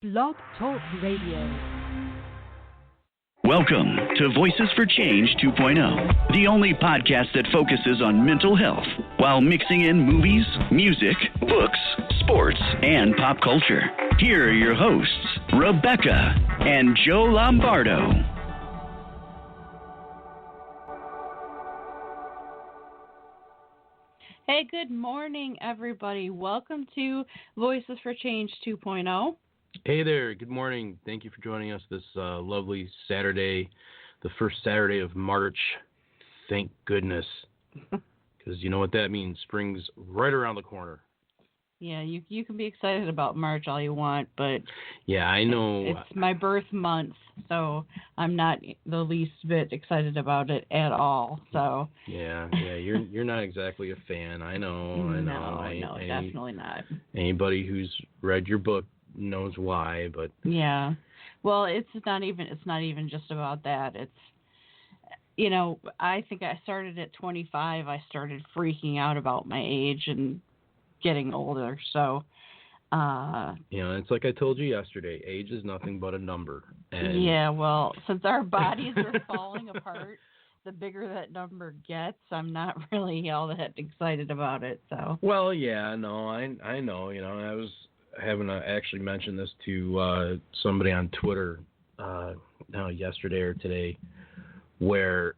Blog Talk Radio. Welcome to Voices for Change 2.0, the only podcast that focuses on mental health while mixing in movies, music, books, sports, and pop culture. Here are your hosts, Rebecca and Joe Lombardo. Hey, good morning, everybody. Welcome to Voices for Change 2.0. Hey there. Good morning. Thank you for joining us this lovely Saturday, the first Saturday of March. Thank goodness. Because you know what that means. Spring's right around the corner. Yeah, you can be excited about March all you want, but yeah, I know it's my birth month, so I'm not the least bit excited about it at all. So yeah, you're not exactly a fan. I know. No, definitely not. Anybody who's read your book knows why, but yeah. Well, it's not even just about that. It's, you know, I think I started at 25. I started freaking out about my age and getting older. So it's like I told you yesterday, age is nothing but a number. And yeah, well, since our bodies are falling apart, the bigger that number gets, I'm not really all that excited about it. So well, yeah, no, I know, I was having to actually mention this to somebody on Twitter yesterday or today, where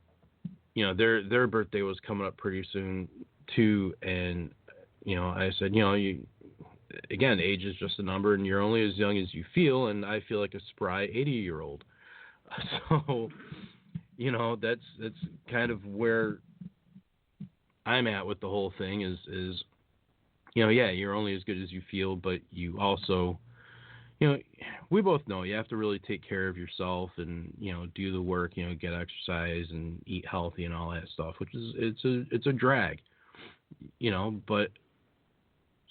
their birthday was coming up pretty soon too, and I said, again, age is just a number, and you're only as young as you feel, and I feel like a spry 80-year-old. So, that's kind of where I'm at with the whole thing is you're only as good as you feel, but you also, we both know you have to really take care of yourself and, do the work, get exercise and eat healthy and all that stuff, which is, it's a drag, but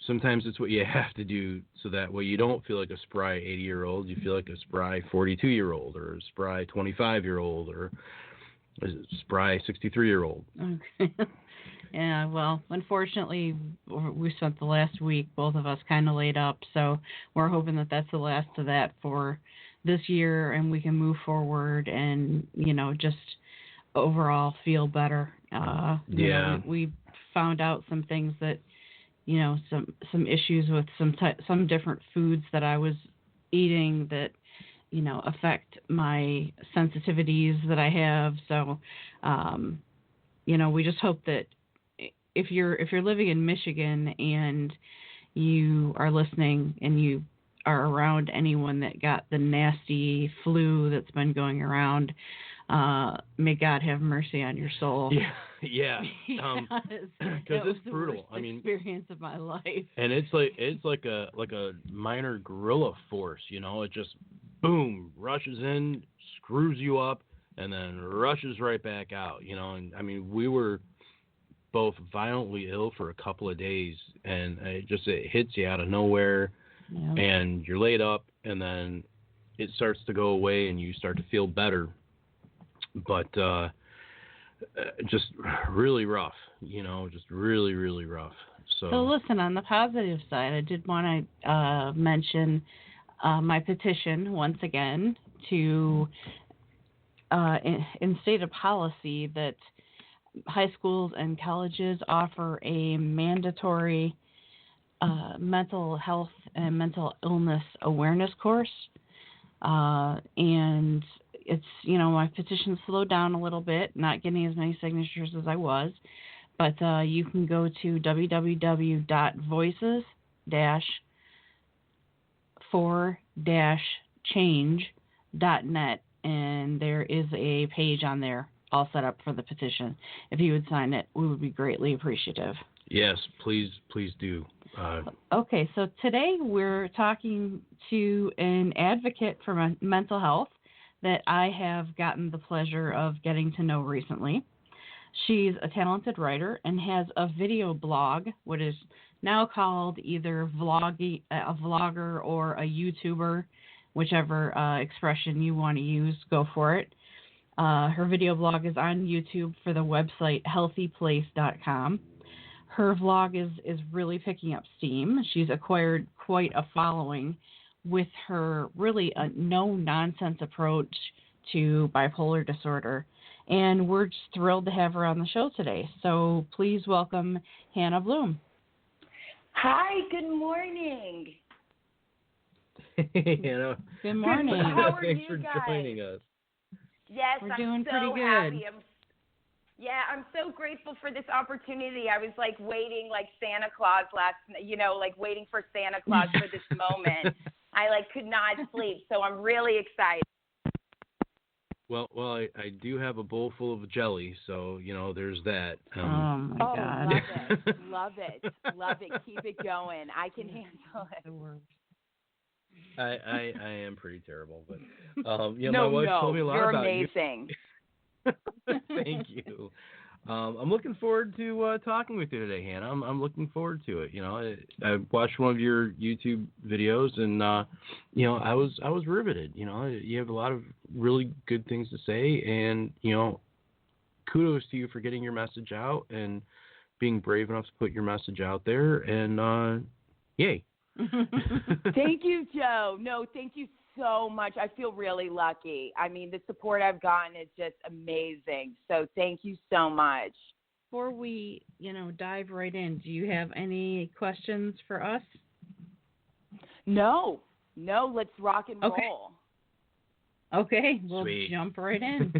sometimes it's what you have to do so that way you don't feel like a spry 80-year-old. You feel like a spry 42-year-old or a spry 25-year-old or a spry 63-year-old. Okay. Yeah, well, unfortunately, we spent the last week, both of us kind of laid up, so we're hoping that that's the last of that for this year and we can move forward and, just overall feel better. We found out some things that, some issues with some different foods that I was eating that, affect my sensitivities that I have. So, we just hope that if you're living in Michigan and you are listening and you are around anyone that got the nasty flu that's been going around, may God have mercy on your soul. Yeah. Because it's brutal. I mean, experience of my life. And it's like a minor guerrilla force. It just boom rushes in, screws you up, and then rushes right back out. And I mean, we were both violently ill for a couple of days, and it hits you out of nowhere, and you're laid up, and then it starts to go away, and you start to feel better. But just really rough, just really, really rough. So listen, on the positive side, I did want to mention my petition once again to instate a policy that high schools and colleges offer a mandatory mental health and mental illness awareness course. And it's, my petition slowed down a little bit, not getting as many signatures as I was, but you can go to www.voices-for-change.net, and there is a page on there all set up for the petition. If you would sign it, we would be greatly appreciative. Yes, please do. Okay, so today we're talking to an advocate for mental health that I have gotten the pleasure of getting to know recently. She's a talented writer and has a video blog, what is now called either a vlogger or a YouTuber, whichever expression you want to use, go for it. Her video blog is on YouTube for the website healthyplace.com. Her vlog is really picking up steam. She's acquired quite a following with her really a no-nonsense approach to bipolar disorder. And we're just thrilled to have her on the show today. So please welcome Hannah Blum. Hi, good morning. Hey, Hannah. Good morning. How are Thanks you for guys? joining us. Yes, We're I'm doing so pretty good. happy. I'm so grateful for this opportunity. I was like waiting like Santa Claus waiting for Santa Claus for this moment. I could not sleep, so I'm really excited. Well, I do have a bowl full of jelly, so there's that. Oh my God! Love it. Keep it going. I can handle it. The worst. I am pretty terrible, but my wife told me a lot you're about amazing. you. Thank you. I'm looking forward to talking with you today, Hannah. I'm looking forward to it. I watched one of your YouTube videos, and I was riveted. You have a lot of really good things to say, and kudos to you for getting your message out and being brave enough to put your message out there. And yay. Thank you, Joe. No, thank you so much. I feel really lucky. I mean, the support I've gotten is just amazing. So thank you so much. Before we, dive right in, do you have any questions for us? No, let's rock and roll. Okay, we'll Sweet. jump right in.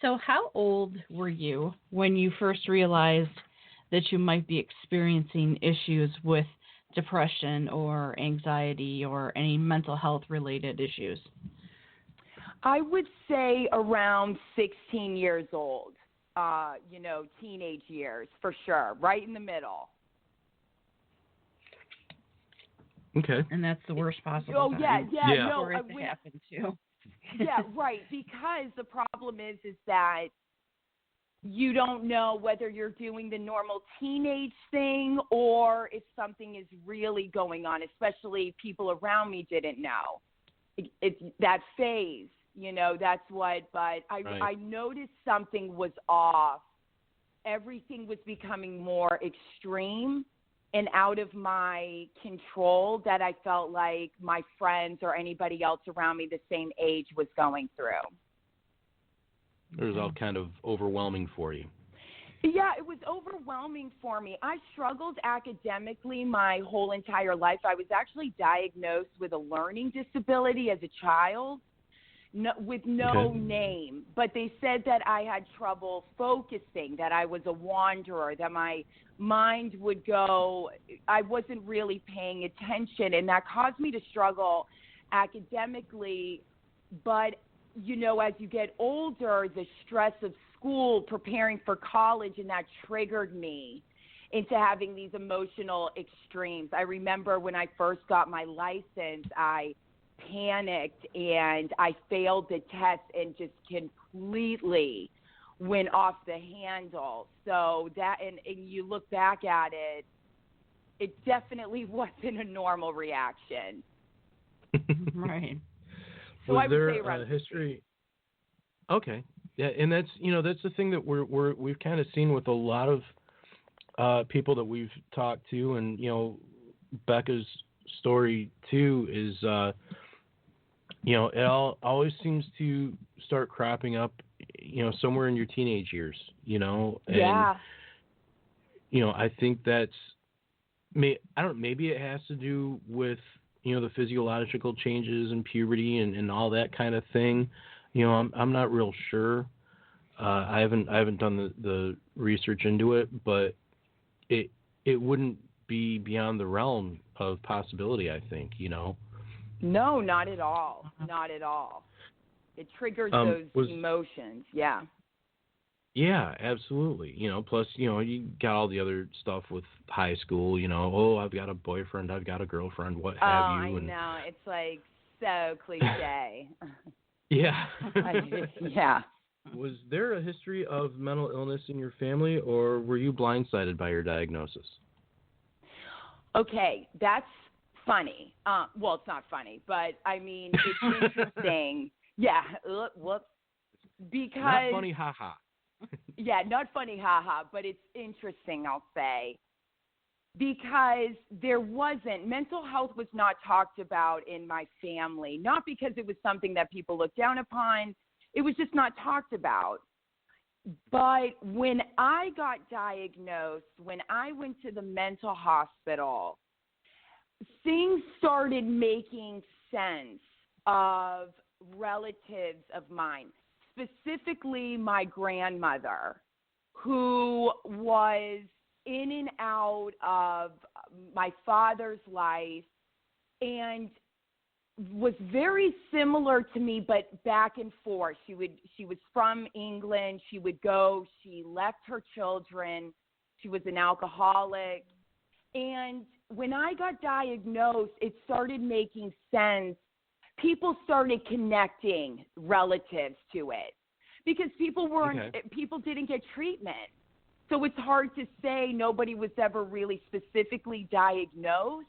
So how old were you when you first realized that you might be experiencing issues with depression or anxiety or any mental health related issues? I would say around 16 years old, teenage years for sure, right in the middle. Okay. And that's the worst possible time. For it to happen too. Yeah, right. Because the problem is that you don't know whether you're doing the normal teenage thing or if something is really going on, especially people around me didn't know. It's that phase, that's what, but I noticed something was off. Everything was becoming more extreme and out of my control that I felt like my friends or anybody else around me the same age was going through. It was all kind of overwhelming for you. Yeah, it was overwhelming for me. I struggled academically my whole entire life. I was actually diagnosed with a learning disability as a child with no name. But they said that I had trouble focusing, that I was a wanderer, that my mind would go, I wasn't really paying attention, and that caused me to struggle academically. But as you get older, the stress of school, preparing for college, and that triggered me into having these emotional extremes. I remember when I first got my license, I panicked and I failed the test and just completely went off the handle. So that, and you look back at it, it definitely wasn't a normal reaction. Right. So Was I would there say around a history? Okay, yeah, and that's that's the thing that we've kind of seen with a lot of people that we've talked to, and Becca's story too is it always seems to start cropping up somewhere in your teenage years, and I think that's maybe it has to do with the physiological changes in puberty and all that kind of thing. I'm not real sure. I haven't done the research into it, but it wouldn't be beyond the realm of possibility, I think, No, not at all. Not at all. It triggers those emotions. Yeah. Yeah, absolutely. Plus, you got all the other stuff with high school, I've got a boyfriend, I've got a girlfriend, what have you. I know. It's like so cliche. Yeah. Yeah. Was there a history of mental illness in your family, or were you blindsided by your diagnosis? Okay, that's funny. Well, it's not funny, but I mean, it's interesting. Yeah. Whoops. Because not funny, haha. Yeah, not funny, haha, but it's interesting, I'll say. because mental health was not talked about in my family, not because it was something that people looked down upon. It was just not talked about. But when I got diagnosed, when I went to the mental hospital, things started making sense of relatives of mine, specifically my grandmother, who was in and out of my father's life and was very similar to me, but back and forth. She was from England. She would go. She left her children. She was an alcoholic. And when I got diagnosed, it started making sense. People started connecting relatives to it because people didn't get treatment. So it's hard to say nobody was ever really specifically diagnosed.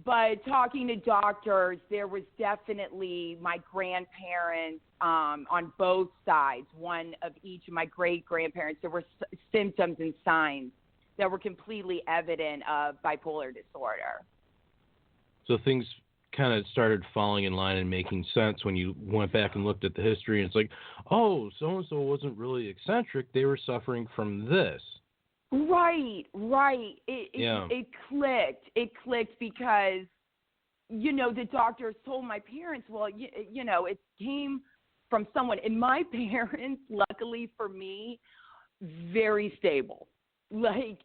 But talking to doctors, there was definitely my grandparents on both sides, one of each of my great-grandparents. There were symptoms and signs that were completely evident of bipolar disorder. So things kind of started falling in line and making sense when you went back and looked at the history, and it's like, oh, so-and-so wasn't really eccentric. They were suffering from this. Right. It clicked. It clicked because, the doctors told my parents, well, it came from someone. And my parents, luckily for me, very stable, like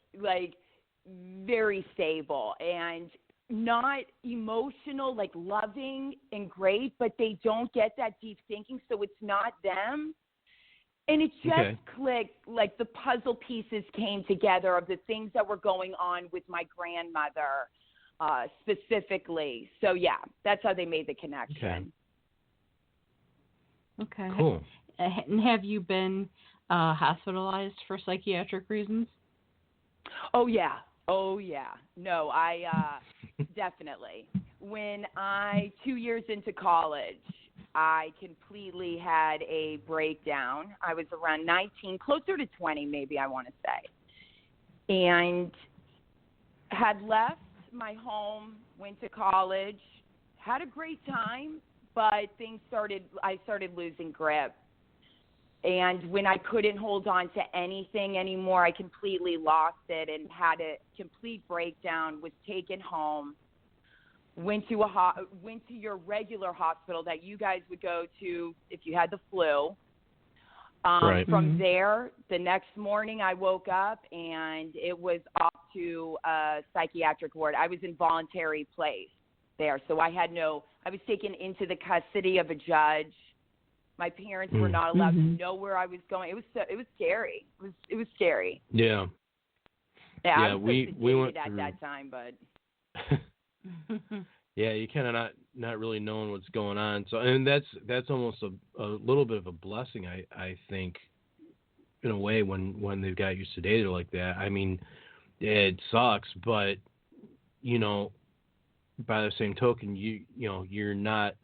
very stable and not emotional, like loving and great, but they don't get that deep thinking. So it's not them. And it just clicked, like the puzzle pieces came together of the things that were going on with my grandmother specifically. So, yeah, that's how they made the connection. Okay. Cool. And have you been hospitalized for psychiatric reasons? Oh, yeah. No, I definitely. When 2 years into college, I completely had a breakdown. I was around 19, closer to 20 maybe, I want to say, and had left my home, went to college, had a great time, but I started losing grip. And when I couldn't hold on to anything anymore, I completely lost it and had a complete breakdown, was taken home. Went to your regular hospital that you guys would go to if you had the flu. Right. From there, the next morning I woke up and it was off to a psychiatric ward. I was in voluntary place there, so I was taken into the custody of a judge. My parents were not allowed to know where I was going. It was scary. It was scary. Yeah. Yeah, I was we went at through that time, but. Yeah, you kind of not really knowing what's going on. So, and that's almost a little bit of a blessing, I think, in a way, when they've got you sedated like that. I mean, it sucks, but by the same token, you're not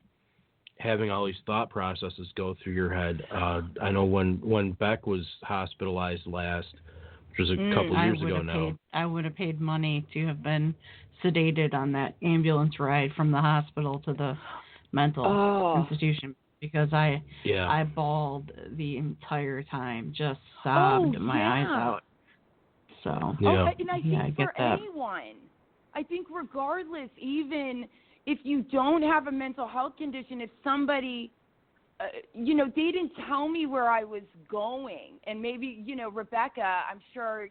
having all these thought processes go through your head. I know when Beck was hospitalized last, which was a couple years ago now. I would have paid money to have been sedated on that ambulance ride from the hospital to the mental institution because I bawled the entire time, just sobbed my eyes out. So and I think for anyone, I think regardless, even if you don't have a mental health condition, if somebody they didn't tell me where I was going. And maybe, Rebecca, I'm sure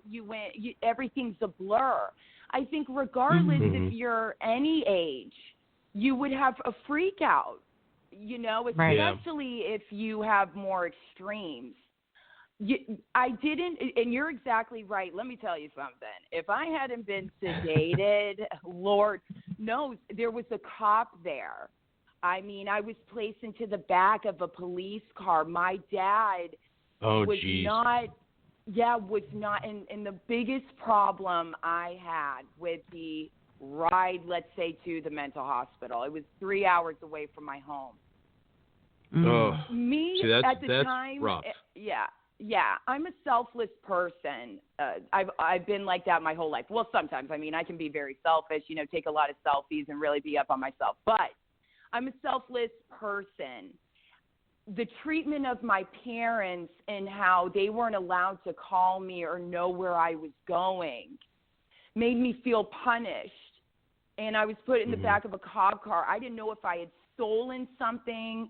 everything's a blur. I think regardless if you're any age, you would have a freak out, especially if you have more extremes. I didn't, and you're exactly right. Let me tell you something. If I hadn't been sedated, Lord knows, there was a cop there. I mean, I was placed into the back of a police car. My dad was not, and the biggest problem I had with the ride, let's say, to the mental hospital, it was 3 hours away from my home. Oh, Me, see, at the that's time, rough. Yeah, I'm a selfless person. I've been like that my whole life. Well, sometimes. I mean, I can be very selfish, take a lot of selfies and really be up on myself. But I'm a selfless person. The treatment of my parents and how they weren't allowed to call me or know where I was going made me feel punished. And I was put in the back of a cop car. I didn't know if I had stolen something.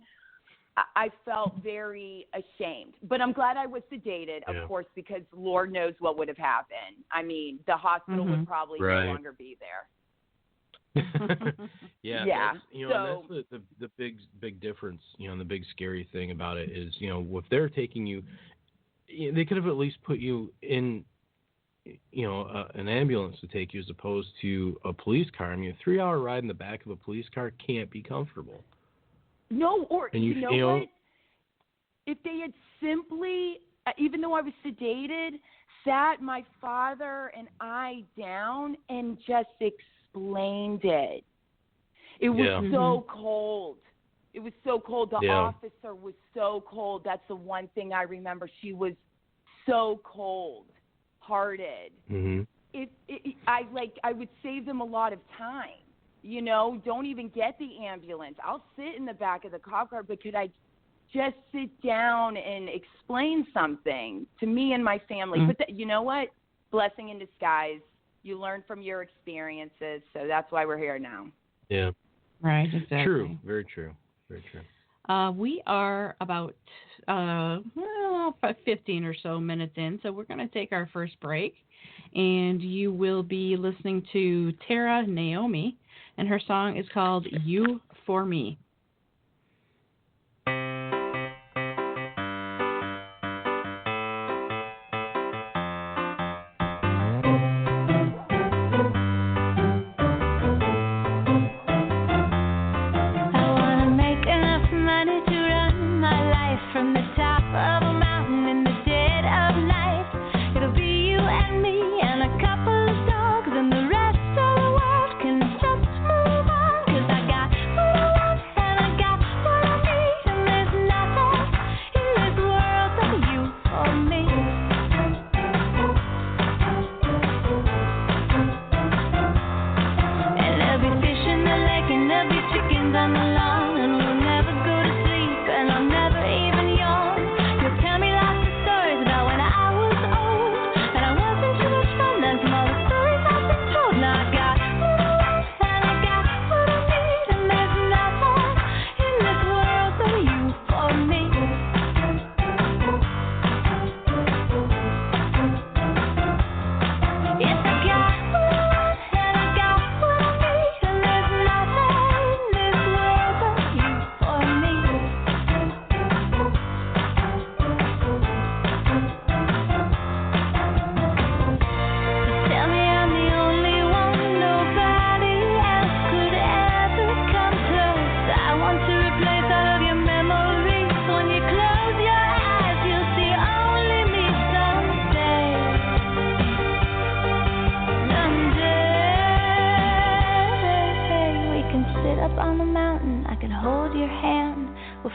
I felt very ashamed. But I'm glad I was sedated, of course, because Lord knows what would have happened. I mean, the hospital would probably no longer be there. Yeah. That's, and that's the big difference, and the big scary thing about it is, if they're taking you, they could have at least put you in, an ambulance to take you as opposed to a police car. I mean, a 3-hour ride in the back of a police car can't be comfortable. No, or you know what? If they had simply, even though I was sedated, sat my father and I down and just explained it. It was so cold. It was so cold. The officer was so cold. That's the one thing I remember. She was so cold-hearted. I would save them a lot of time. Don't even get the ambulance. I'll sit in the back of the cop car, but could I just sit down and explain something to me and my family? But you know what? Blessing in disguise. You learn from your experiences, so that's why we're here now. Yeah. Right, exactly. True. Very true. Very true. We are about 15 or so minutes in, so we're going to take our first break, and you will be listening to Tara Naomi, and her song is called You For Me.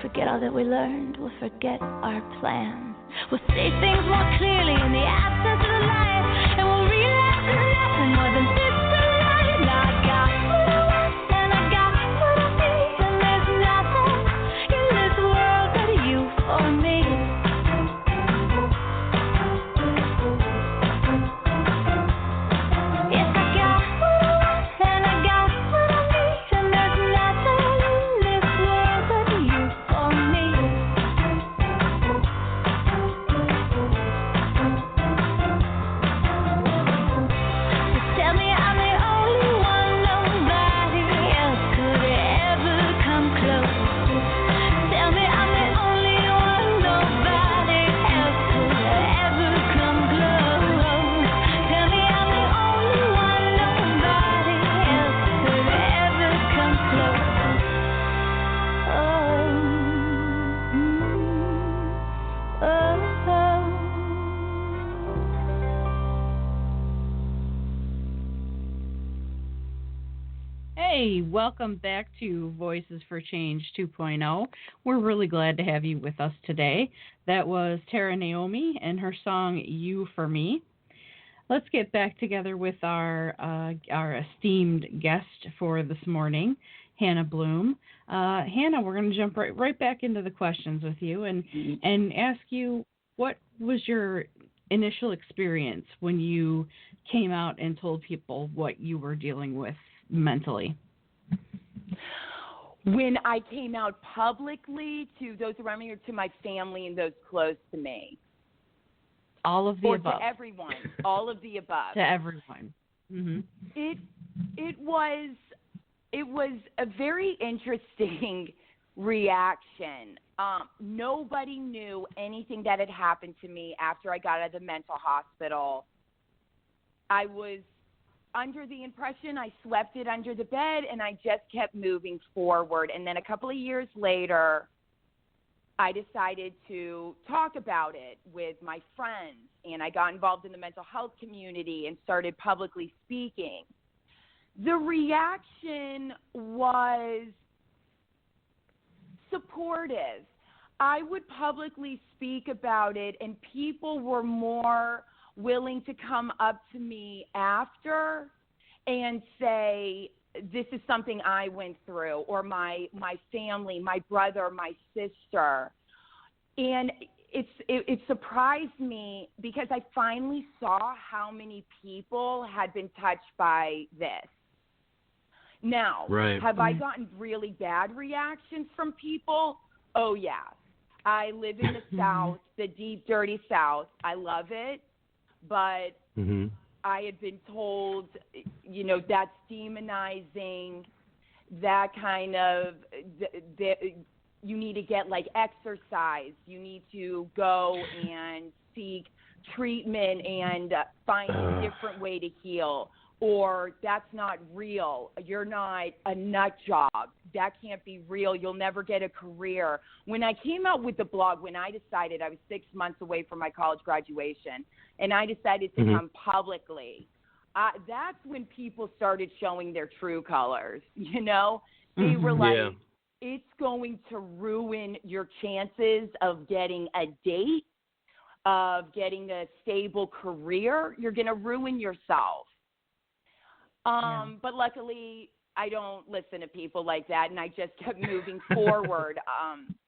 forget all that we learned. We'll forget our plan. We'll say things more clearly in the absence of the light, and we'll realize there's nothing more than this tonight. And I got what I want, and I got what I need, and there's nothing in this world but you for me. Yes, I got what I want, and I got what I need, and there's nothing in this world but you for me. So tell me how welcome back to Voices for Change 2.0. We're really glad to have you with us today. That was Tara Naomi and her song You For Me. Let's get back together with our esteemed guest for this morning, Hannah Blum. Hannah, we're going to jump right back into the questions with you and ask you, what was your initial experience when you came out and told people what you were dealing with mentally? When I came out publicly to those around me or to my family and those close to me? All of the or above. To everyone. All of the above. To everyone. Mm-hmm. It was a very interesting reaction. Nobody knew anything that had happened to me after I got out of the mental hospital. I was under the impression I swept it under the bed, and I just kept moving forward. And then a couple of years later, I decided to talk about it with my friends, and I got involved in the mental health community and started publicly speaking. The reaction was supportive. I would publicly speak about it, and people were more willing to come up to me after and say, this is something I went through, or my family, my brother, my sister. And it surprised me because I finally saw how many people had been touched by this. Now, Have I gotten really bad reactions from people? Oh, yeah. I live in the South, the deep, dirty South. I love it, but I had been told, that's demonizing, that kind of, you need to get like exercise. You need to go and seek treatment and find a different way to heal. Or that's not real. You're not a nut job. That can't be real. You'll never get a career. When I came out with the blog, when I decided I was 6 months away from my college graduation, and I decided to come publicly, that's when people started showing their true colors. They were like, it's going to ruin your chances of getting a date, of getting a stable career. You're going to ruin yourself. But luckily, I don't listen to people like that, and I just kept moving forward.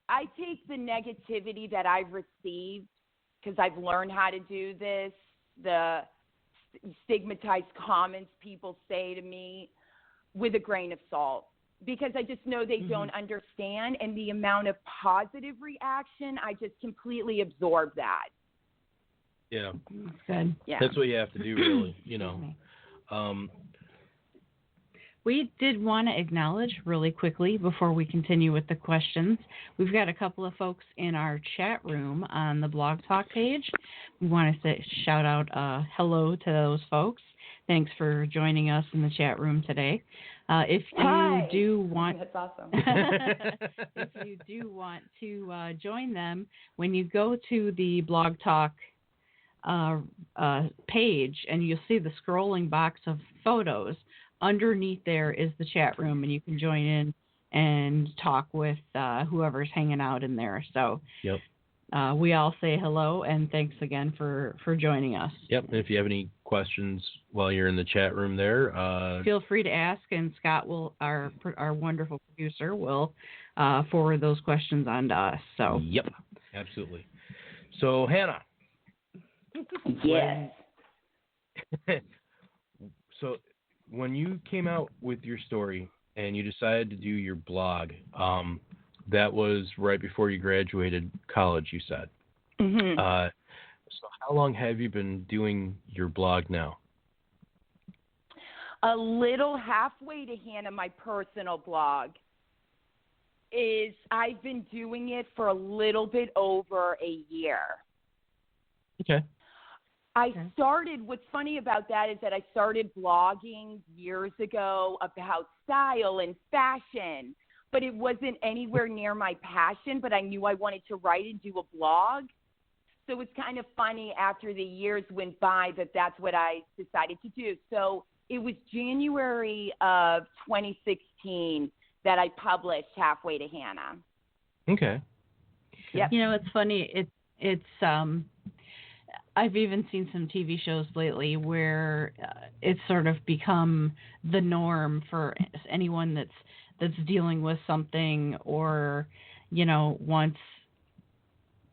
I take the negativity that I've received, because I've learned how to do this, the stigmatized comments people say to me, with a grain of salt, because I just know they don't understand, and the amount of positive reaction, I just completely absorb that. Yeah. Good. Yeah. That's what you have to do, really, We did want to acknowledge really quickly before we continue with the questions. We've got a couple of folks in our chat room on the Blog Talk page. We want to say shout out hello to those folks. Thanks for joining us in the chat room today. If you do want, that's awesome. if you do want to join them, when you go to the Blog Talk page, and you'll see the scrolling box of photos. Underneath there is the chat room, and you can join in and talk with whoever's hanging out in there. So we all say hello, and thanks again for joining us. Yep, and if you have any questions while you're in the chat room there, feel free to ask, and Scott our wonderful producer will forward those questions on to us. So yep, absolutely. So Hannah. Yes. So when you came out with your story and you decided to do your blog, that was right before you graduated college, you said. So how long have you been doing your blog now? A little halfway to Hannah, my personal blog, is I've been doing it for a little bit over a year. Okay. What's funny about that is that I started blogging years ago about style and fashion, but it wasn't anywhere near my passion, but I knew I wanted to write and do a blog. So it's kind of funny after the years went by that's what I decided to do. So it was January of 2016 that I published Halfway to Hannah. Okay. Yep. You know, it's funny. It's I've even seen some TV shows lately where it's sort of become the norm for anyone that's dealing with something or, you know, wants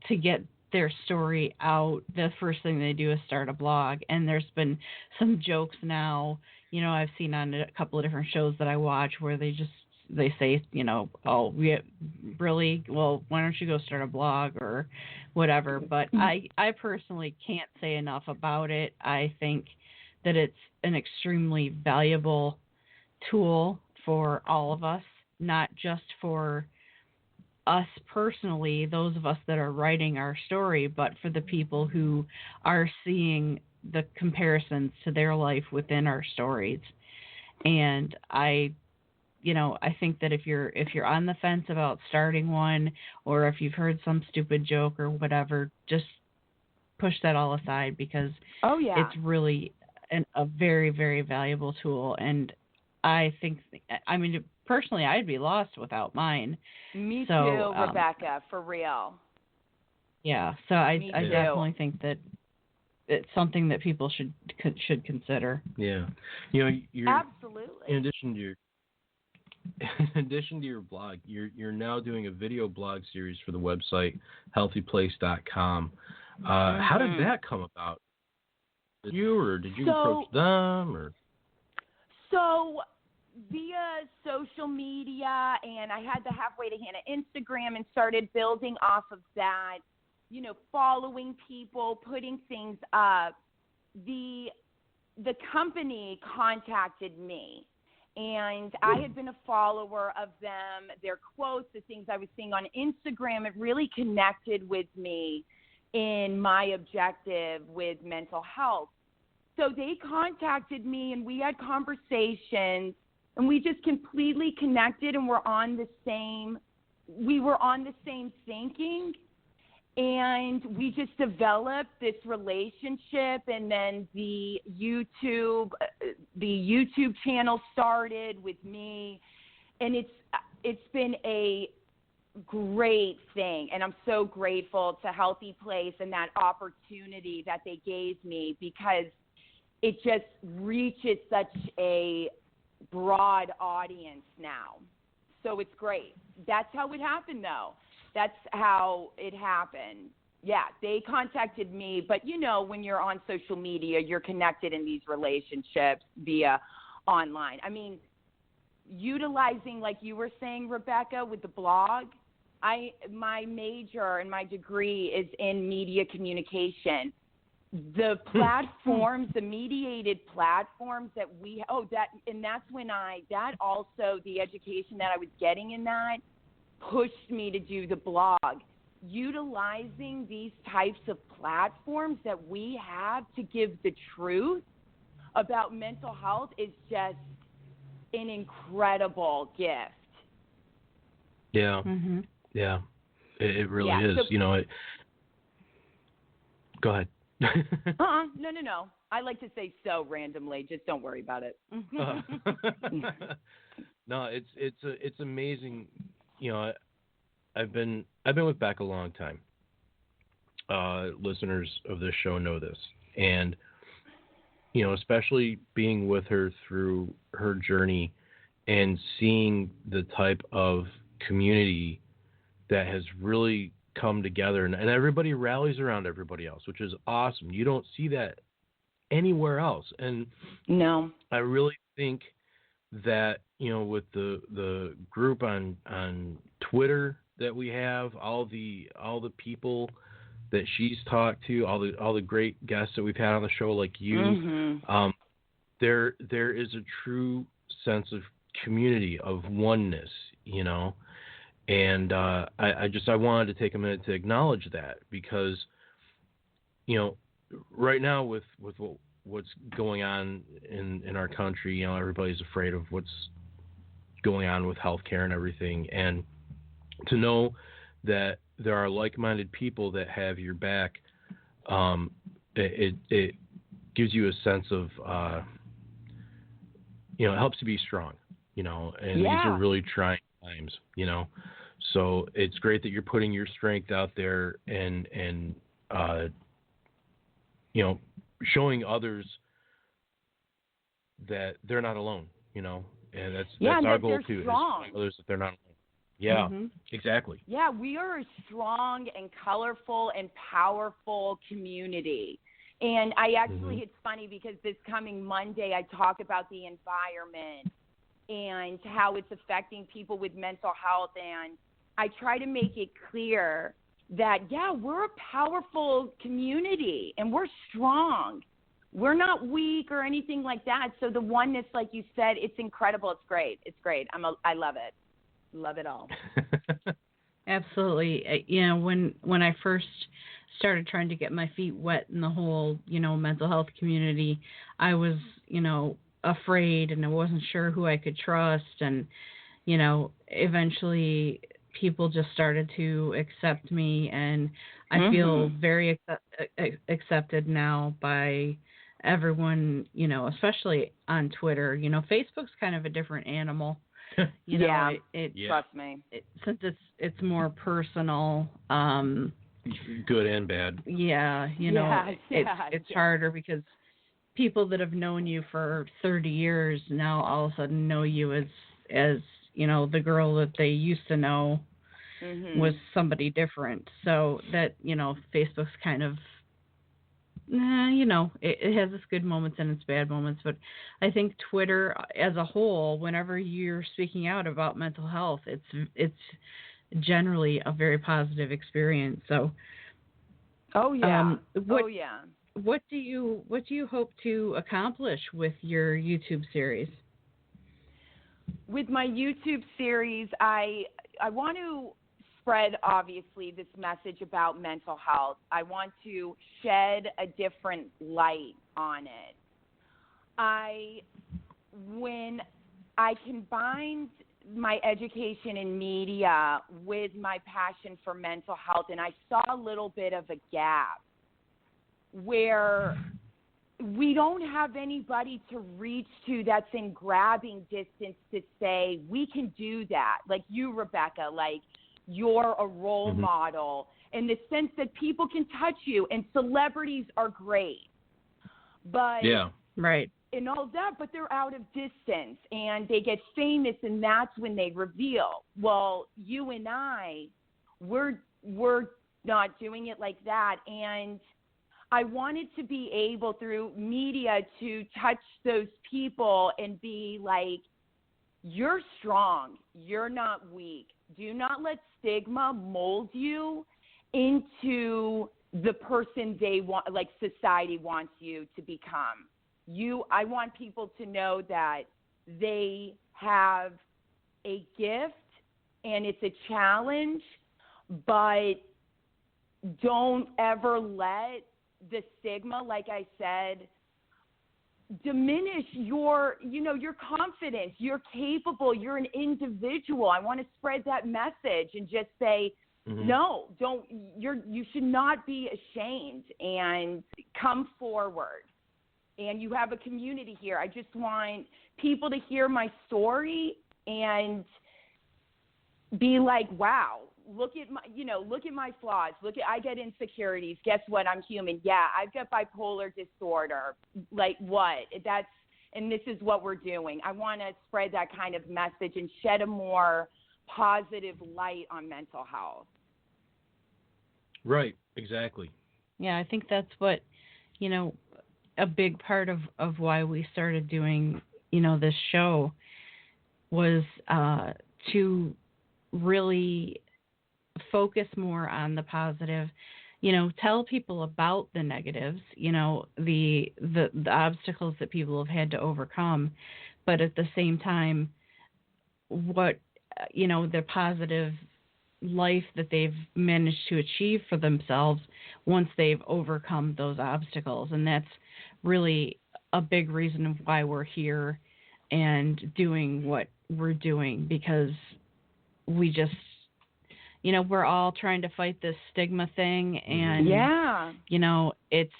to get their story out. The first thing they do is start a blog. And there's been some jokes now, you know, I've seen on a couple of different shows that I watch where they say, you know, oh, we really, well, why don't you go start a blog or whatever. But I personally can't say enough about it. I think that it's an extremely valuable tool for all of us, not just for us personally, those of us that are writing our story, but for the people who are seeing the comparisons to their life within our stories. And I think that if you're on the fence about starting one, or if you've heard some stupid joke or whatever, just push that all aside, because it's really a very, very valuable tool. And I think, I mean, personally, I'd be lost without mine. Me too, Rebecca, for real. Yeah, so I definitely think that it's something that people should consider. Yeah, you know, absolutely. In addition to your blog, you're now doing a video blog series for the website healthyplace.com. How did that come about? Did you approach them, or? So via social media, and I had the Halfway to Hannah Instagram and started building off of that, you know, following people, putting things up. The company contacted me, and I had been a follower of them, their quotes, the things I was seeing on Instagram. It really connected with me in my objective with mental health. So they contacted me, and we had conversations, and we just completely connected, and we were on the same thinking, and we just developed this relationship. And then the YouTube channel started with me, and it's been a great thing, and I'm so grateful to Healthy Place and that opportunity that they gave me, because it just reaches such a broad audience now. So it's great. That's how it happened, though. That's how it happened. Yeah, they contacted me, but you know, when you're on social media, you're connected in these relationships via online. I mean, utilizing, like you were saying, Rebecca, with the blog, my major and my degree is in media communication. The platforms, the mediated platforms that that's when the education that I was getting in that pushed me to do the blog. Utilizing these types of platforms that we have to give the truth about mental health is just an incredible gift. Yeah. Mm-hmm. Yeah. It really is. So, you know, go ahead. No. I like to say so randomly. Just don't worry about it. No, it's amazing. You know, I've been with Beck a long time. Listeners of this show know this, and you know, especially being with her through her journey and seeing the type of community that has really come together, and everybody rallies around everybody else, which is awesome. You don't see that anywhere else. And no, I really think that, you know, with the group on Twitter that we have, all the people that she's talked to, all the great guests that we've had on the show, like you, there is a true sense of community, of oneness, you know. And I wanted to take a minute to acknowledge that, because, you know, right now with what's going on in our country, you know, everybody's afraid of what's going on with healthcare and everything. And to know that there are like-minded people that have your back, it gives you a sense of it helps to be strong, and these are really trying times, So it's great that you're putting your strength out there and showing others that they're not alone, and that's our goal too, is showing others that they're not alone. Yeah, exactly. Yeah, we are a strong and colorful and powerful community. And I actually, it's funny because this coming Monday, I talk about the environment and how it's affecting people with mental health. And I try to make it clear that, we're a powerful community and we're strong. We're not weak or anything like that. So the oneness, like you said, it's incredible. It's great. It's great. I love it. Love it all. Absolutely. When I first started trying to get my feet wet in the whole, mental health community, I was, afraid and I wasn't sure who I could trust. And, eventually people just started to accept me, and I feel very accepted now by everyone, especially on Twitter. Facebook's kind of a different animal. Trust me. Since it's more personal. Good and bad. Yeah, it's harder because people that have known you for 30 years now all of a sudden know you as the girl that they used to know was somebody different. So that, Facebook's kind of, it has its good moments and its bad moments. But I think Twitter as a whole, whenever you're speaking out about mental health, it's generally a very positive experience. So, what do you hope to accomplish with your YouTube series? With my YouTube series, I want to spread, obviously, this message about mental health. I want to shed a different light on it. When I combined my education in media with my passion for mental health, and I saw a little bit of a gap where we don't have anybody to reach to that's in grabbing distance to say, we can do that. Like you, Rebecca, like you're a role model in the sense that people can touch you, and celebrities are great. But right. And all that, but they're out of distance and they get famous, and that's when they reveal. Well, you and I, we're not doing it like that. And I wanted to be able through media to touch those people and be like, you're strong. You're not weak. Do not let stigma mold you into the person they want, like society wants you to become. I want people to know that they have a gift and it's a challenge, but don't ever let the stigma, like I said, diminish your confidence. You're capable. You're an individual. I want to spread that message and just say, no, you should not be ashamed, and come forward. And you have a community here. I just want people to hear my story and be like, wow, look at my flaws. I get insecurities. Guess what? I'm human. Yeah, I've got bipolar disorder. Like what? And this is what we're doing. I want to spread that kind of message and shed a more positive light on mental health. Right, exactly. Yeah, I think that's what, a big part of why we started doing, this show was to really focus more on the positive, tell people about the negatives, the obstacles that people have had to overcome, but at the same time, what, the positive life that they've managed to achieve for themselves once they've overcome those obstacles. And that's really a big reason of why we're here and doing what we're doing, because we just, we're all trying to fight this stigma thing, and it's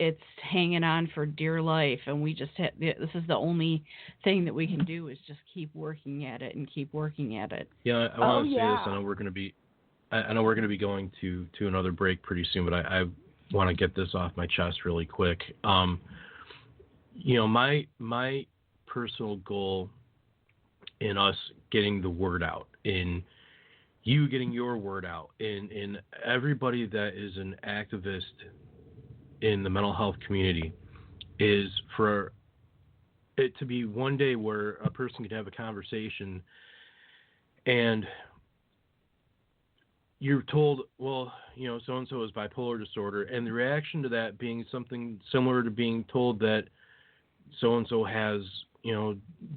it's hanging on for dear life, and we just this is the only thing that we can do is just keep working at it and keep working at it. Yeah, I want to say this. I know we're going to be going to another break pretty soon, but I want to get this off my chest really quick. My personal goal in us getting the word out, in you getting your word out, in everybody that is an activist in the mental health community, is for it to be one day where a person can have a conversation and you're told, well, so-and-so is bipolar disorder, and the reaction to that being something similar to being told that so-and-so has,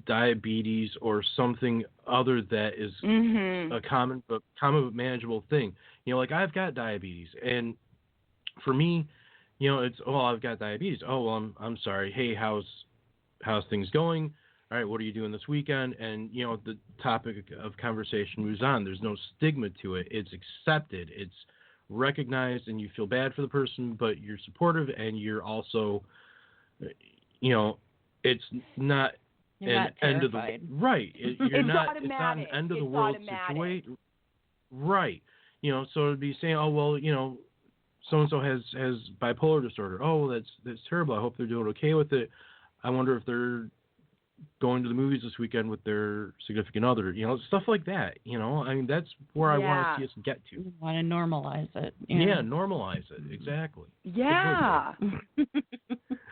diabetes or something other that is a common but manageable thing. Like I've got diabetes, and for me, it's, I've got diabetes. Oh, well, I'm sorry. Hey, how's things going? All right, what are you doing this weekend? And, the topic of conversation moves on. There's no stigma to it. It's accepted. It's recognized, and you feel bad for the person, but you're supportive, and you're also, it's not an end of the right. You're not. It's not an end of the world situation. Right. So to be saying, oh well, so and so has bipolar disorder. Oh, well, that's terrible. I hope they're doing okay with it. I wonder if they're going to the movies this weekend with their significant other. Stuff like that. I mean, that's where I want to see us get to. You want to normalize it. Yeah, normalize it. Exactly. Yeah.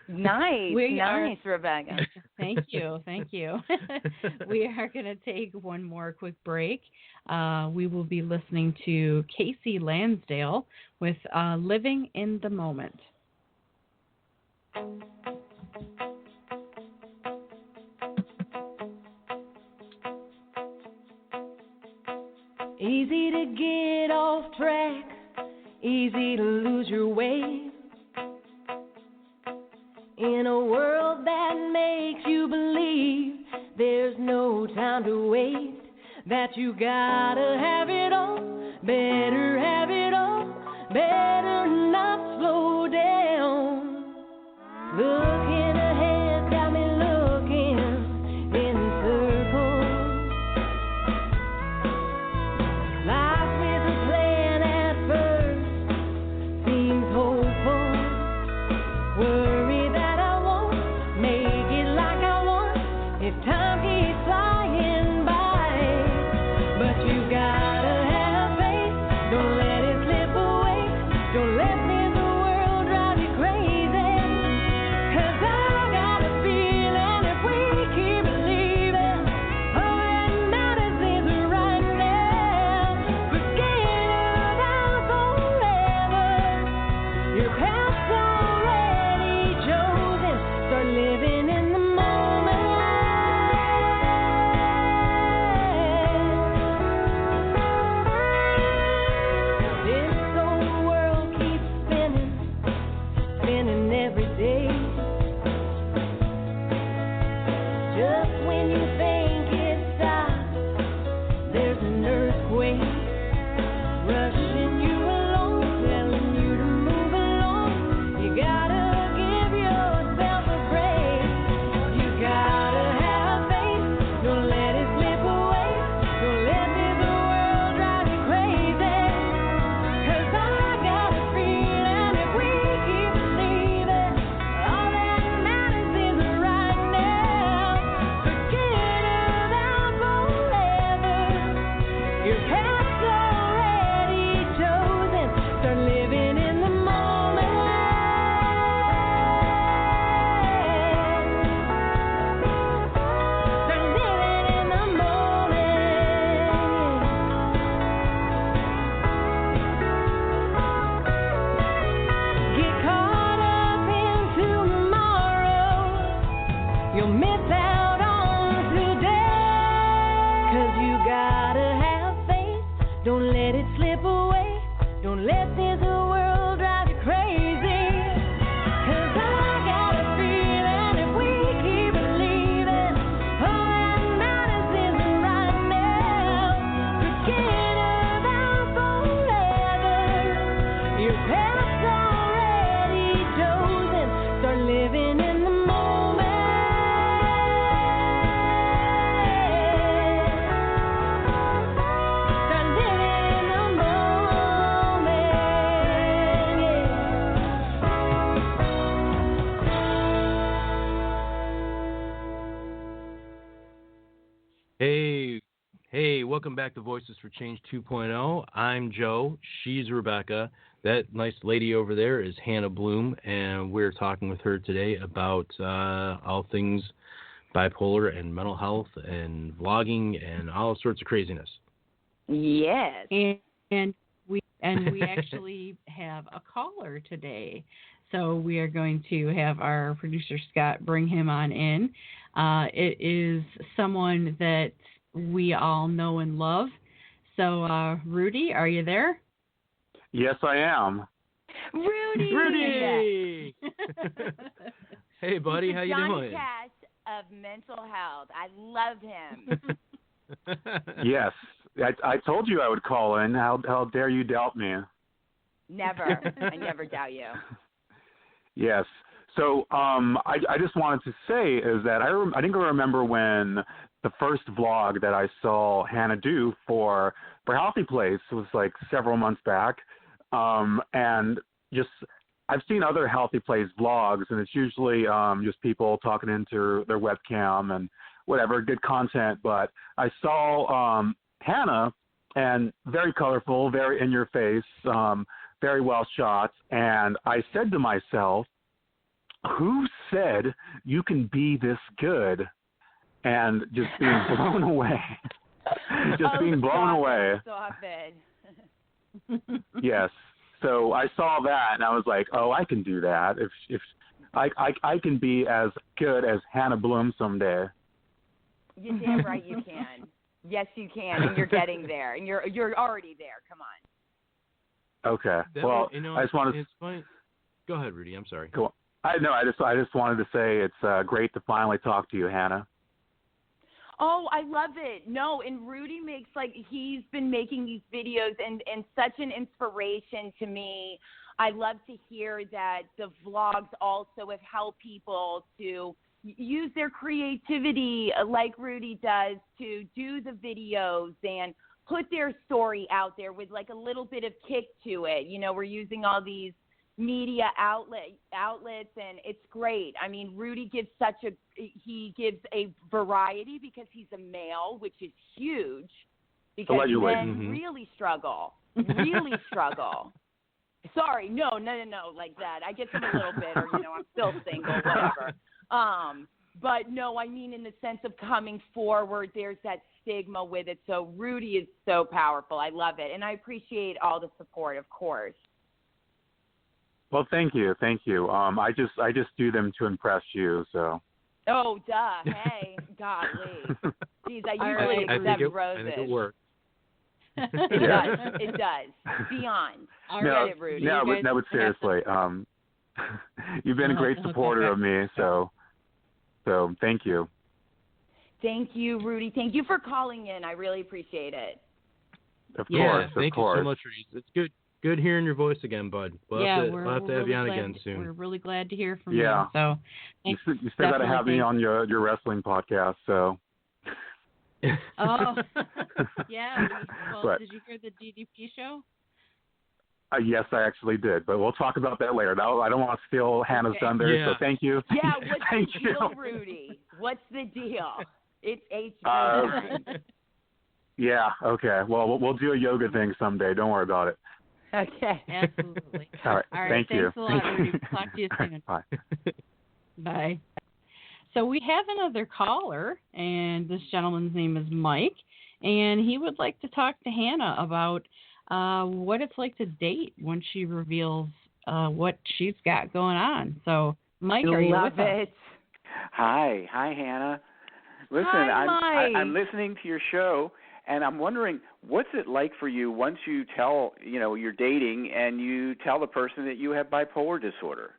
Nice, Rebecca. Thank you. We are going to take one more quick break. We will be listening to Casey Lansdale with Living in the Moment. Easy to get off track, easy to lose your way. In a world that makes you believe there's no time to waste, that you gotta have it all, better have it all, better not slow down. Looking ahead got me looking in circles. Life with a plan at first seems hopeful. Worry that I won't make it like I want if time keeps flying by. But you gotta have faith, don't let it slip away. Don't let this world drive you crazy. 'Cause I got a feeling if we keep believing, all that matters is right now. Forget about forever. Your path's already chosen. Start living in the moment. This old world keeps spinning every day. Just when you think it stops, there's an earthquake rushing you along, telling you to move along. You gotta give yourself a break. You gotta have faith, don't let it slip away. Don't let this world drive you crazy. 'Cause I got a feeling if we keep believing, all that matters is right now. Forget about forever. Your path's already chosen. Start living in the moment. Start living in the moment. Get caught up in tomorrow. You'll miss out on today. 'Cause you gotta have faith. Don't let it slip away. Don't let this world drive you crazy. 'Cause I got a feeling if we keep believing, all that matters is right now. Forget about forever. Your path's already chosen. welcome back to Voices for Change 2.0. I'm Joe. She's Rebecca. That nice lady over there is Hannah Blum, and we're talking with her today about all things bipolar and mental health and vlogging and all sorts of craziness. Yes. And we actually have a caller today. So we are going to have our producer Scott bring him on in. It is someone that we all know and love. So Rudy, are you there? Yes, I am. Rudy! Hey, buddy, how you Johnny doing? Cash of mental health. I love him. Yes, I told you I would call in. How dare you doubt me? Never. I never doubt you. Yes. So I just wanted to say is that I think I remember when the first vlog that I saw Hannah do for Healthy Place was like several months back, and just I've seen other Healthy Place vlogs, and it's usually just people talking into their webcam and whatever, good content. But I saw Hannah, and very colorful, very in your face, very well shot, and I said to myself, who said you can be this good? And just being blown away. Being blown away. Stop it. Yes. So I saw that and I was like, oh, I can do that. If I can be as good as Hannah Blum someday. You're damn right you can. Yes, you can, and you're getting there, and you're already there. Come on. Okay. I just wanted. It's funny. Go ahead, Rudy. I'm sorry. Go on. I just wanted to say it's great to finally talk to you, Hannah. Oh, I love it. No, and Rudy makes he's been making these videos and such an inspiration to me. I love to hear that the vlogs also have helped people to use their creativity like Rudy does to do the videos and put their story out there with a little bit of kick to it. You know, we're using all these media outlets, and it's great. I mean, Rudy gives gives a variety because he's a male, which is huge, because men really struggle. Sorry, no, like that. I get them a little bit, or I'm still single, whatever. But no, I mean in the sense of coming forward, there's that stigma with it. So Rudy is so powerful. I love it, and I appreciate all the support, of course. Well, thank you. I just do them to impress you. So. Oh, duh. Hey, golly. Geez, I usually accept roses. I think it works. It does. Beyond. No, it, Rudy. no, but seriously, you've been a great supporter of me. So thank you. Thank you, Rudy. Thank you for calling in. I really appreciate it. Of course. Thank you so much, Rudy. It's good hearing your voice again, bud. We'll have to have really you on again soon. We're really glad to hear from you. So you still got to have me on your wrestling podcast. So. Oh, yeah. Well, did you hear the DDP show? Yes, I actually did, but we'll talk about that later. No, I don't want to steal Hannah's thunder, so thank you. Yeah, what's the deal, Rudy? What's the deal? It's HBO. Yeah, okay. Well, we'll do a yoga thing someday. Don't worry about it. Okay. Absolutely. All right. Thanks you. a lot, Rudy. Talk to you soon. Bye. Bye. So we have another caller, and this gentleman's name is Mike, and he would like to talk to Hannah about what it's like to date when she reveals what she's got going on. So, Mike, are you with us? Hi, Hannah. Listen, Mike. I'm listening to your show, and I'm wondering, what's it like for you once you tell, you're dating and you tell the person that you have bipolar disorder?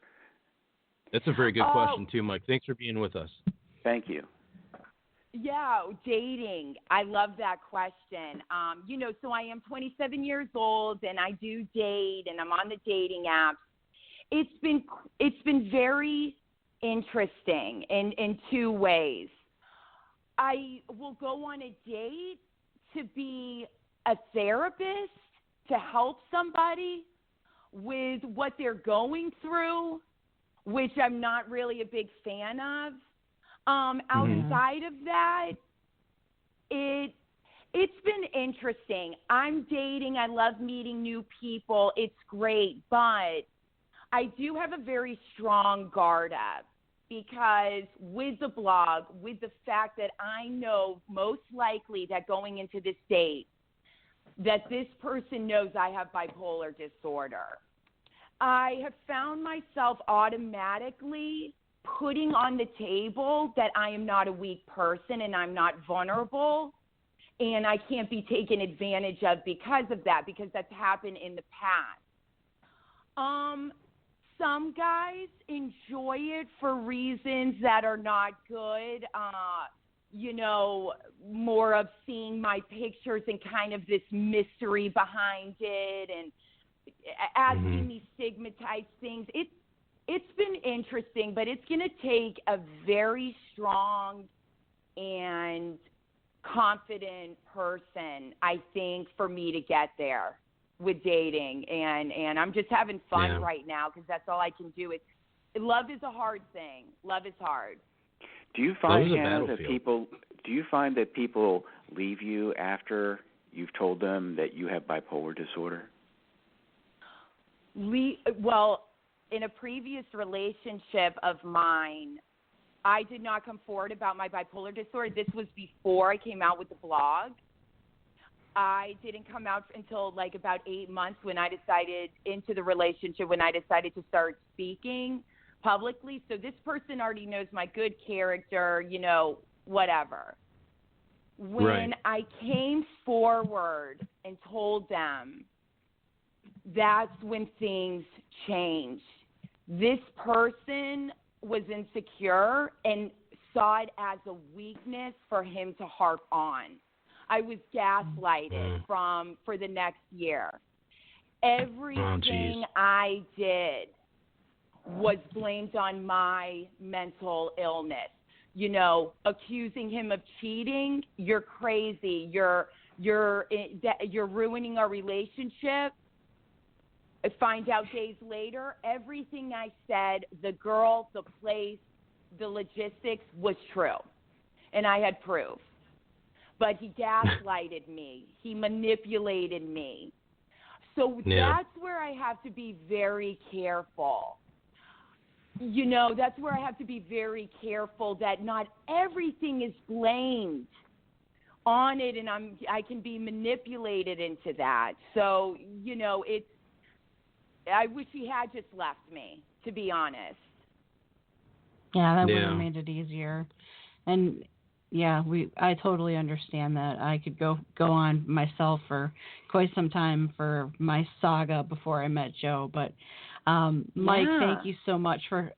That's a very good question, too, Mike. Thanks for being with us. Thank you. Yeah, dating. I love that question. So I am 27 years old, and I do date, and I'm on the dating apps. It's been very interesting in two ways. I will go on a date to be a therapist, to help somebody with what they're going through, which I'm not really a big fan of. Outside of that, it's It's been interesting. I'm dating. I love meeting new people. It's great. But I do have a very strong guard up because with the blog, with the fact that I know most likely that going into this date, that this person knows I have bipolar disorder. I have found myself automatically putting on the table that I am not a weak person and I'm not vulnerable and I can't be taken advantage of because of that, because that's happened in the past. Some guys enjoy it for reasons that are not good. More of seeing my pictures and kind of this mystery behind it and asking me stigmatized things. It's been interesting, but it's going to take a very strong and confident person, I think, for me to get there with dating. And I'm just having fun right now because that's all I can do. Love is a hard thing. Love is hard. Do you find, Hannah, that people leave you after you've told them that you have bipolar disorder? Well, in a previous relationship of mine, I did not come forward about my bipolar disorder. This was before I came out with the blog. I didn't come out until like about 8 months when I decided into the relationship, when I decided to start speaking publicly. So this person already knows my good character, whatever. When I came forward and told them, that's when things changed. This person was insecure and saw it as a weakness for him to harp on. I was gaslighted for the next year. Everything I did was blamed on my mental illness. Accusing him of cheating, you're crazy. You're ruining our relationship. I find out days later, everything I said, the girl, the place, the logistics was true. And I had proof. But he gaslighted me. He manipulated me. So that's where I have to be very careful. That's where I have to be very careful that not everything is blamed on it and I can be manipulated into that. So, I wish he had just left me, to be honest. Yeah, that would have made it easier. And I totally understand that. I could go on myself for quite some time for my saga before I met Joe. But Mike, thank you so much for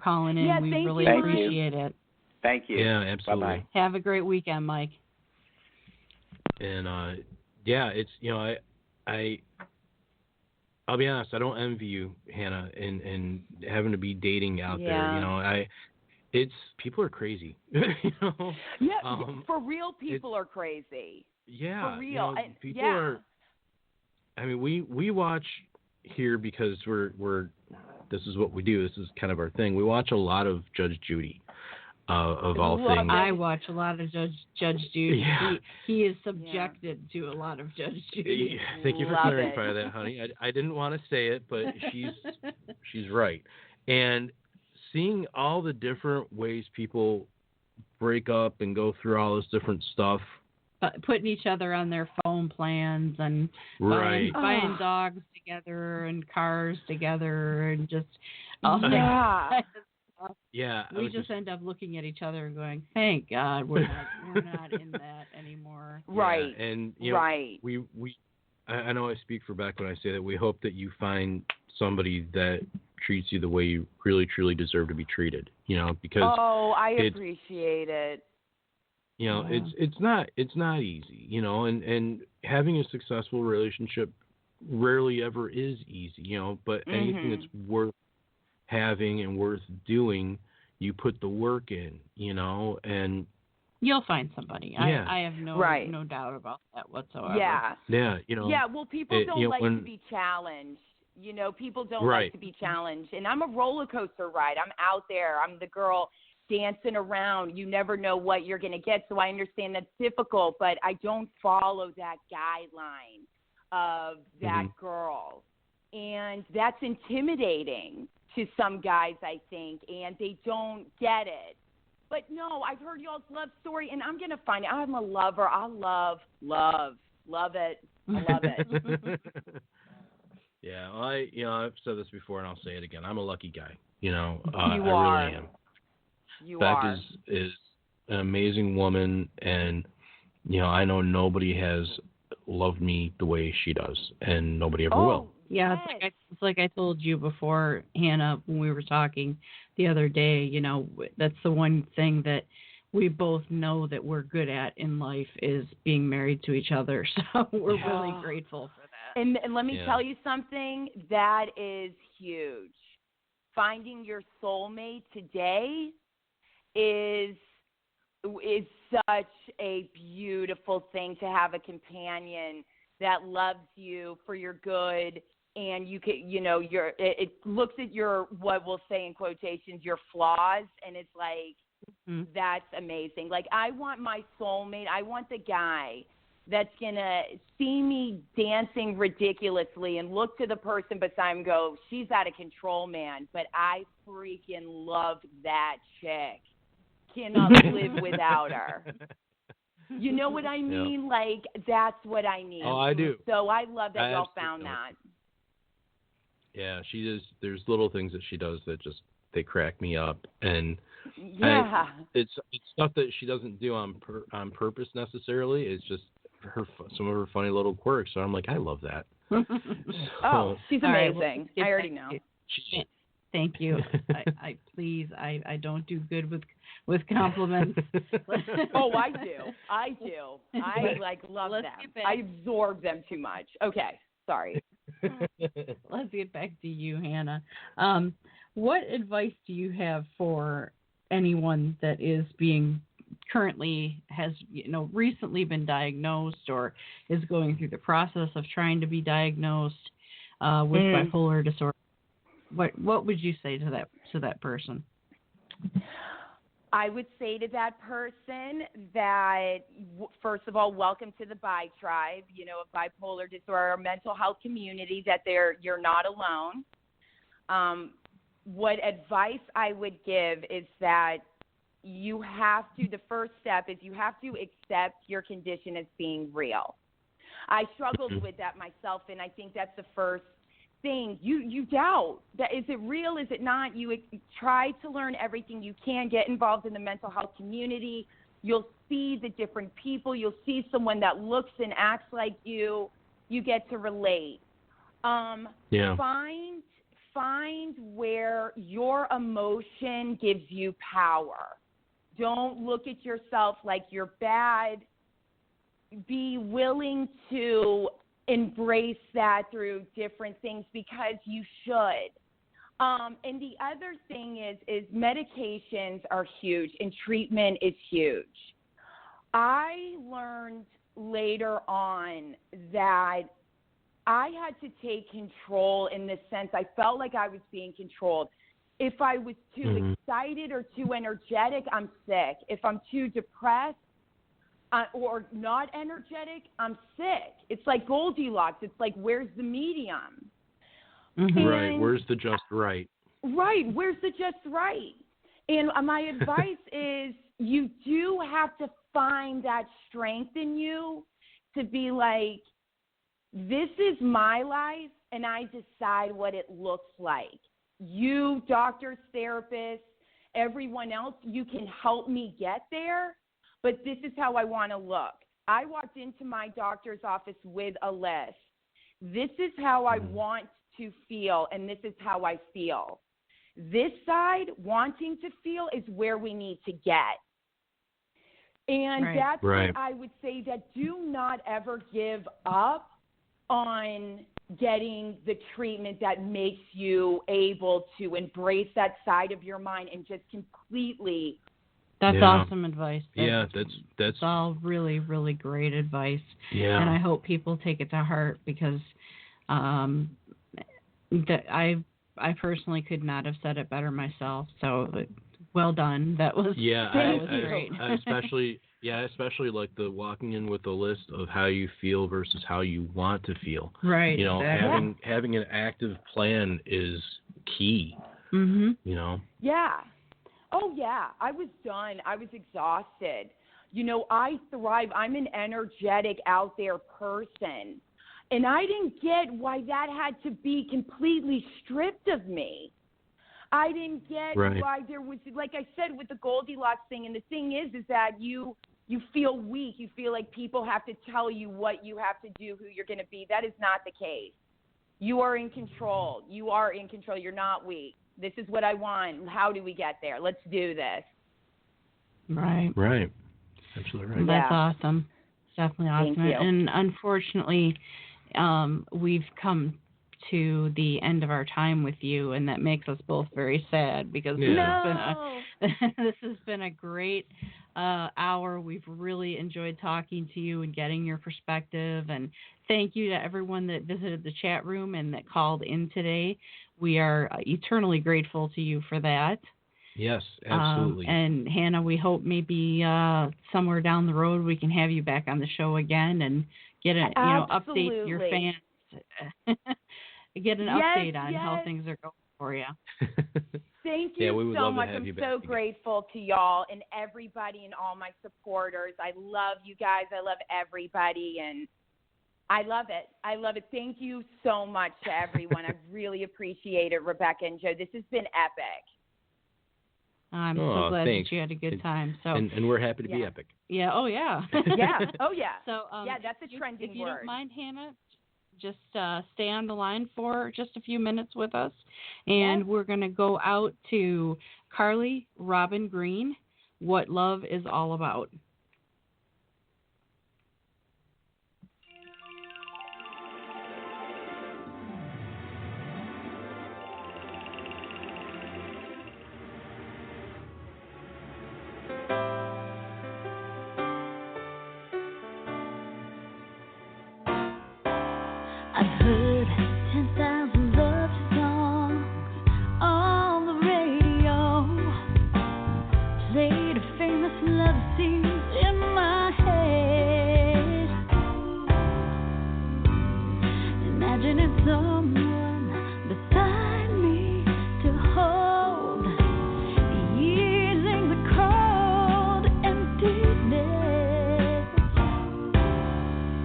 calling in. We really appreciate it. Thank you. Yeah, absolutely. Bye-bye. Have a great weekend, Mike. And it's I'll be honest, I don't envy you, Hannah, in having to be dating out there. People are crazy. Yeah, for real, people are crazy. Yeah, for real. People are. I mean, we watch here because we're. This is what we do. This is kind of our thing. We watch a lot of Judge Judy. Of all things, I watch a lot of Judge Judy. Yeah. He is subjected to a lot of Judge Judy. Yeah. Thank you for clarifying that, honey. I didn't want to say it, but she's right. And seeing all the different ways people break up and go through all this different stuff, putting each other on their phone plans and buying dogs together and cars together and just all that. Yeah, we just end up looking at each other and going, "Thank God we're not in that anymore." Right. Yeah, and we I know I speak for Beck when I say that we hope that you find somebody that treats you the way you really truly deserve to be treated. Because I appreciate it. It's not easy. And having a successful relationship rarely ever is easy. But anything that's worth having and worth doing, you put the work in, and you'll find somebody. Yeah. I have no doubt about that whatsoever. Yeah. Yeah, Yeah, well, people don't like to be challenged. People don't like to be challenged. And I'm a roller coaster ride. I'm out there. I'm the girl dancing around. You never know what you're going to get. So I understand that's difficult, but I don't follow that guideline of that girl. And that's intimidating to some guys, I think, and they don't get it. But no, I've heard y'all's love story, and I'm going to find it. I'm a lover. I love it. I love it. Yeah, I've said this before, and I'll say it again. I'm a lucky guy. You I are. really am. You Beck are. is an amazing woman, and I know nobody has loved me the way she does, and nobody ever will. Yeah, it's like I told you before, Hannah, when we were talking the other day. That's the one thing that we both know that we're good at in life is being married to each other. So we're really grateful for that. And let me tell you something, that is huge. Finding your soulmate today is such a beautiful thing, to have a companion that loves you for your good, and you can, it looks at your, what we'll say in quotations, your flaws, and it's like, that's amazing. Like, I want my soulmate, I want the guy that's going to see me dancing ridiculously and look to the person beside him and go, she's out of control, man, but I freaking love that chick. Cannot live without her. You know what I mean? Yep. Like, that's what I need. Oh, I do. So I love that y'all found that. Yeah, she does. There's little things that she does that just, they crack me up. And it's stuff that she doesn't do on purpose necessarily. It's just some of her funny little quirks. So I'm like, I love that. She's amazing. I already know. Thank you. I don't do good with compliments. Oh, I do. I love them. I absorb them too much. Okay, sorry. Let's get back to you, Hannah. What advice do you have for anyone that is currently has recently been diagnosed or is going through the process of trying to be diagnosed with bipolar disorder? What would you say to that person? I would say to that person that, first of all, welcome to the Bi Tribe, a bipolar disorder or mental health community, that you're not alone. What advice I would give is that the first step is you have to accept your condition as being real. I struggled with that myself, and I think that's the first thing. You doubt that, is it real, is it not? You try to learn everything you can, get involved in the mental health community. You'll see the different people, you'll see someone that looks and acts like you get to relate. Find where your emotion gives you power. Don't look at yourself like you're bad. Be willing to embrace that through different things, because you should. And the other thing is medications are huge and treatment is huge. I learned later on that I had to take control, in the sense I felt like I was being controlled. If I was too excited or too energetic, I'm sick. If I'm too depressed or not energetic, I'm sick. It's like Goldilocks. It's like, where's the medium? Right. Where's the just right? Right. Where's the just right? And my advice is, you do have to find that strength in you to be like, this is my life, and I decide what it looks like. You, doctors, therapists, everyone else, you can help me get there, but this is how I want to look. I walked into my doctor's office with a list. This is how I want to feel, and this is how I feel. This side, wanting to feel, is where we need to get. And that's what I would say, that do not ever give up on getting the treatment that makes you able to embrace that side of your mind and just completely. That's awesome advice. That's all really, really great advice. Yeah. And I hope people take it to heart, because that I personally could not have said it better myself. So well done. That was great. great. Especially like the walking in with a list of how you feel versus how you want to feel. Right. You know, exactly. having an active plan is key. Mm-hmm. You know. Yeah. Oh yeah. I was done. I was exhausted. You know, I thrive. I'm an energetic, out there person. And I didn't get why that had to be completely stripped of me. I didn't get why there was, like I said, with the Goldilocks thing. And the thing is that you feel weak. You feel like people have to tell you what you have to do, who you're going to be. That is not the case. You are in control. You are in control. You're not weak. This is what I want. How do we get there? Let's do this. Right. Absolutely right. That's awesome. Definitely awesome. Thank you. And unfortunately, we've come to the end of our time with you, and that makes us both very sad because this has been a great hour. We've really enjoyed talking to you and getting your perspective. And thank you to everyone that visited the chat room and that called in today. We are eternally grateful to you for that. Yes, absolutely. And Hannah, we hope maybe somewhere down the road we can have you back on the show again and get update your fans. Get an update on how things are going for you. Thank you so much. I'm so grateful to y'all and everybody and all my supporters. I love you guys. I love everybody, and I love it. I love it. Thank you so much to everyone. I really appreciate it, Rebecca and Joe. This has been epic. I'm so glad that you had a good time. So and we're happy to be epic. Yeah. Oh yeah. Yeah. Oh yeah. So that's a trending word. If you don't mind, Hannah, just stay on the line for just a few minutes with us, and we're going to go out to Carly Robin Green, What Love Is All About. I've heard 10,000 love songs on the radio, played a famous love scene in my head, imagining someone beside me to hold, easing the cold emptiness,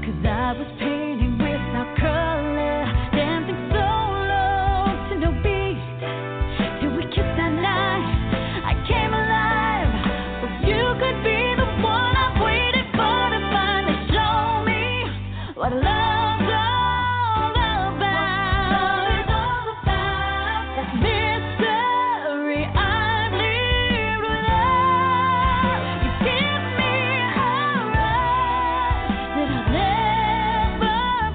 'cause I was painting without color, dancing solo to no beat, till we kissed that night. I came alive, but you could be the one I've waited for to finally show me what love's all about. That mystery I've lived without. You give me a rush that I'll never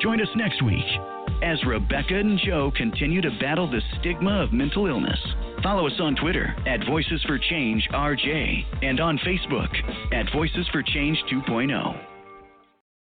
Join us next week as Rebecca and Joe continue to battle the stigma of mental illness. Follow us on Twitter at Voices for Change RJ and on Facebook at Voices for Change 2.0.